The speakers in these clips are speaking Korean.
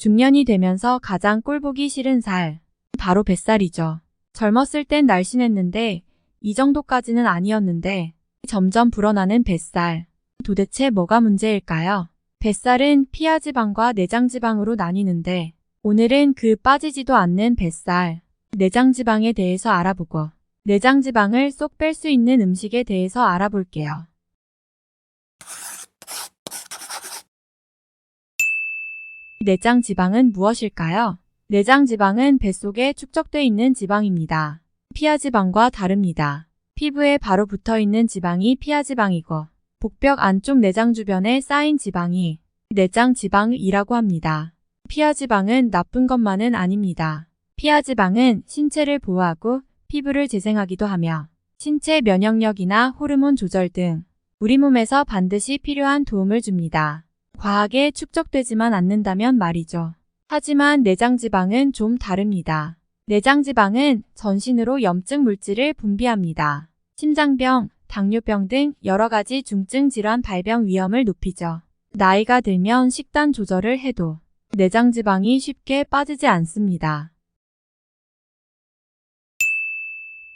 중년이 되면서 가장 꼴보기 싫은 살. 바로 뱃살이죠. 젊었을 땐 날씬했는데 이 정도까지는 아니었는데 점점 불어나는 뱃살. 도대체 뭐가 문제일까요? 뱃살은 피하지방과 내장지방으로 나뉘는데 오늘은 그 빠지지도 않는 뱃살, 내장지방에 대해서 알아보고 내장지방을 쏙 뺄 수 있는 음식에 대해서 알아볼게요. 내장지방은 무엇일까요? 내장지방은 뱃속에 축적돼 있는 지방입니다. 피하지방과 다릅니다. 피부에 바로 붙어 있는 지방이 피하지방이고 복벽 안쪽 내장 주변에 쌓인 지방이 내장지방이라고 합니다. 피하지방은 나쁜 것만은 아닙니다. 피하지방은 신체를 보호하고 피부를 재생하기도 하며 신체 면역력이나 호르몬 조절 등 우리 몸에서 반드시 필요한 도움을 줍니다. 과하게 축적되지만 않는다면 말이죠. 하지만 내장지방은 좀 다릅니다. 내장지방은 전신으로 염증 물질을 분비합니다. 심장병, 당뇨병 등 여러 가지 중증 질환 발병 위험을 높이죠. 나이가 들면 식단 조절을 해도 내장지방이 쉽게 빠지지 않습니다.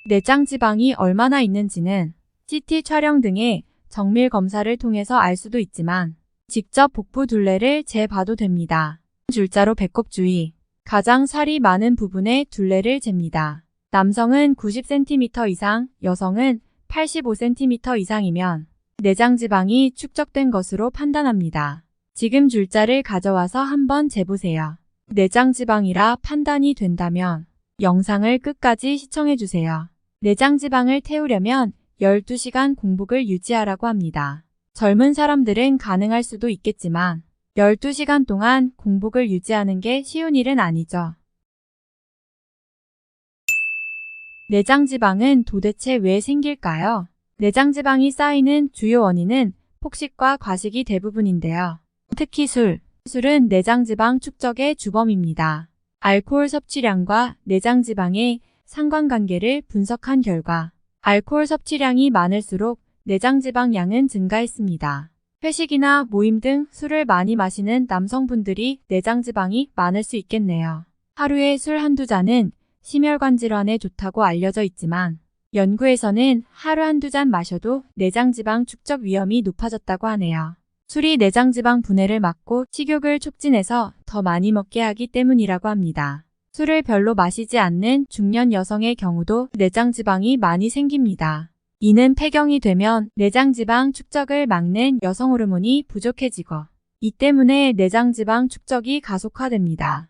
내장지방이 얼마나 있는지는 CT 촬영 등의 정밀 검사를 통해서 알 수도 있지만 직접 복부 둘레를 재봐도 됩니다. 줄자로 배꼽 주위, 가장 살이 많은 부분의 둘레를 잽니다. 남성은 90cm 이상, 여성은 85cm 이상이면 내장지방이 축적된 것으로 판단합니다. 지금 줄자를 가져와서 한번 재보세요. 내장지방이라 판단이 된다면 영상을 끝까지 시청해주세요. 내장지방을 태우려면 12시간 공복을 유지하라고 합니다. 젊은 사람들은 가능할 수도 있겠지만 12시간 동안 공복을 유지하는 게 쉬운 일은 아니죠. 내장지방은 도대체 왜 생길까요? 내장지방이 쌓이는 주요 원인은 폭식과 과식이 대부분인데요. 특히 술은 내장지방 축적의 주범입니다. 알코올 섭취량과 내장지방의 상관관계를 분석한 결과 알코올 섭취량이 많을수록 내장지방 양은 증가했습니다. 회식이나 모임 등 술을 많이 마시는 남성분들이 내장지방이 많을 수 있겠네요. 하루에 술 한두 잔은 심혈관 질환에 좋다고 알려져 있지만 연구에서는 하루 한두 잔 마셔도 내장지방 축적 위험이 높아졌다고 하네요. 술이 내장지방 분해를 막고 식욕을 촉진해서 더 많이 먹게 하기 때문이라고 합니다. 술을 별로 마시지 않는 중년 여성의 경우도 내장지방이 많이 생깁니다. 이는 폐경이 되면 내장지방 축적을 막는 여성 호르몬이 부족해지고 이 때문에 내장지방 축적이 가속화됩니다.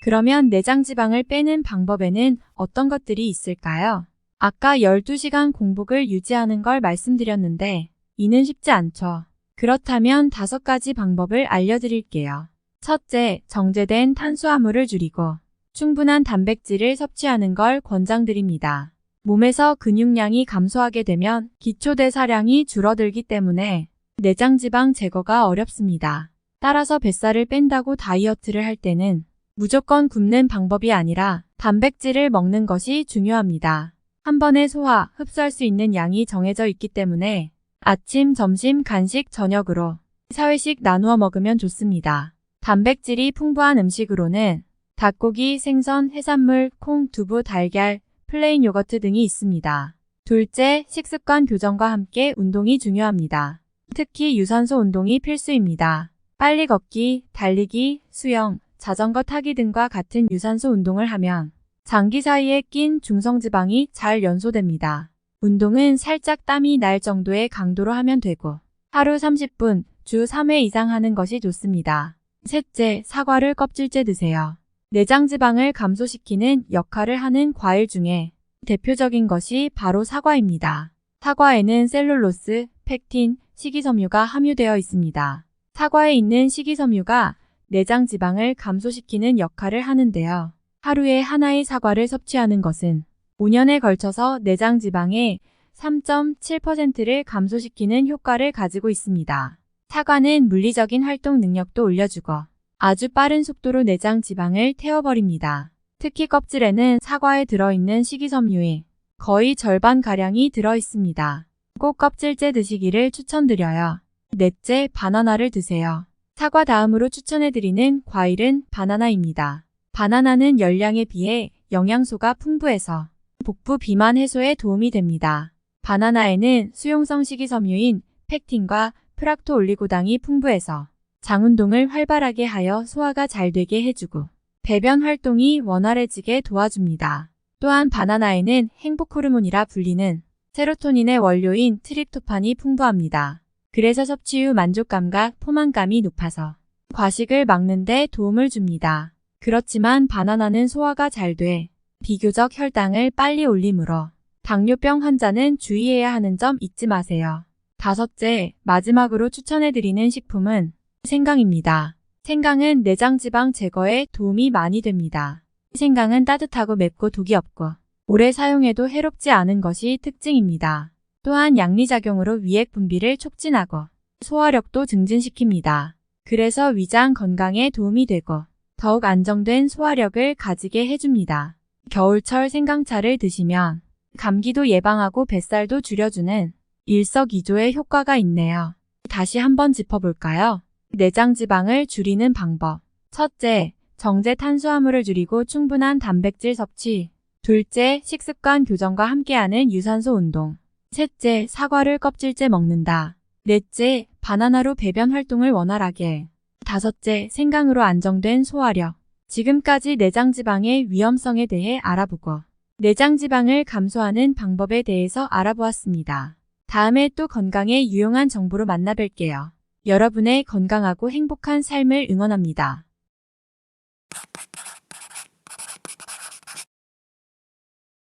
그러면 내장지방을 빼는 방법에는 어떤 것들이 있을까요? 아까 12시간 공복을 유지하는 걸 말씀드렸는데 이는 쉽지 않죠. 그렇다면 5가지 방법을 알려드릴게요. 첫째, 정제된 탄수화물을 줄이고 충분한 단백질을 섭취하는 걸 권장드립니다. 몸에서 근육량이 감소하게 되면 기초대사량이 줄어들기 때문에 내장지방 제거가 어렵습니다. 따라서 뱃살을 뺀다고 다이어트를 할 때는 무조건 굶는 방법이 아니라 단백질을 먹는 것이 중요합니다. 한 번에 소화, 흡수할 수 있는 양이 정해져 있기 때문에 아침, 점심, 간식, 저녁으로 4회씩 나누어 먹으면 좋습니다. 단백질이 풍부한 음식으로는 닭고기, 생선, 해산물, 콩, 두부, 달걀, 플레인 요거트 등이 있습니다. 둘째, 식습관 교정과 함께 운동이 중요합니다. 특히 유산소 운동이 필수입니다. 빨리 걷기, 달리기, 수영, 자전거 타기 등과 같은 유산소 운동을 하면 장기 사이에 낀 중성지방이 잘 연소됩니다. 운동은 살짝 땀이 날 정도의 강도로 하면 되고 하루 30분, 주 3회 이상 하는 것이 좋습니다. 셋째, 사과를 껍질째 드세요. 내장지방을 감소시키는 역할을 하는 과일 중에 대표적인 것이 바로 사과입니다. 사과에는 셀룰로스, 펙틴, 식이섬유가 함유되어 있습니다. 사과에 있는 식이섬유가 내장지방을 감소시키는 역할을 하는데요. 하루에 하나의 사과를 섭취하는 것은 5년에 걸쳐서 내장지방의 3.7%를 감소시키는 효과를 가지고 있습니다. 사과는 물리적인 활동 능력도 올려주고 아주 빠른 속도로 내장지방을 태워버립니다. 특히 껍질에는 사과에 들어있는 식이섬유의 거의 절반가량이 들어있습니다. 꼭 껍질째 드시기를 추천드려요. 넷째, 바나나를 드세요. 사과 다음으로 추천해드리는 과일은 바나나입니다. 바나나는 열량에 비해 영양소가 풍부해서 복부 비만 해소에 도움이 됩니다. 바나나에는 수용성 식이섬유인 펙틴과 프락토올리고당이 풍부해서 장 운동을 활발하게 하여 소화가 잘 되게 해주고 배변 활동이 원활해지게 도와줍니다. 또한 바나나에는 행복 호르몬이라 불리는 세로토닌의 원료인 트립토판이 풍부합니다. 그래서 섭취 후 만족감과 포만감이 높아서 과식을 막는 데 도움을 줍니다. 그렇지만 바나나는 소화가 잘 돼 비교적 혈당을 빨리 올리므로 당뇨병 환자는 주의해야 하는 점 잊지 마세요. 다섯째, 마지막으로 추천해드리는 식품은 생강입니다. 생강은 내장지방 제거에 도움이 많이 됩니다. 생강은 따뜻하고 맵고 독이 없고 오래 사용해도 해롭지 않은 것이 특징입니다. 또한 양리작용으로 위액 분비를 촉진하고 소화력도 증진시킵니다. 그래서 위장 건강에 도움이 되고 더욱 안정된 소화력을 가지게 해줍니다. 겨울철 생강차를 드시면 감기도 예방하고 뱃살도 줄여주는 일석이조의 효과가 있네요. 다시 한번 짚어볼까요? 내장지방을 줄이는 방법. 첫째, 정제 탄수화물을 줄이고 충분한 단백질 섭취. 둘째, 식습관 교정과 함께하는 유산소 운동. 셋째, 사과를 껍질째 먹는다. 넷째, 바나나로 배변 활동을 원활하게. 다섯째, 생강으로 안정된 소화력. 지금까지 내장지방의 위험성에 대해 알아보고 내장지방을 감소하는 방법에 대해서 알아보았습니다. 다음에 또 건강에 유용한 정보로 만나 뵐게요. 여러분의 건강하고 행복한 삶을 응원합니다.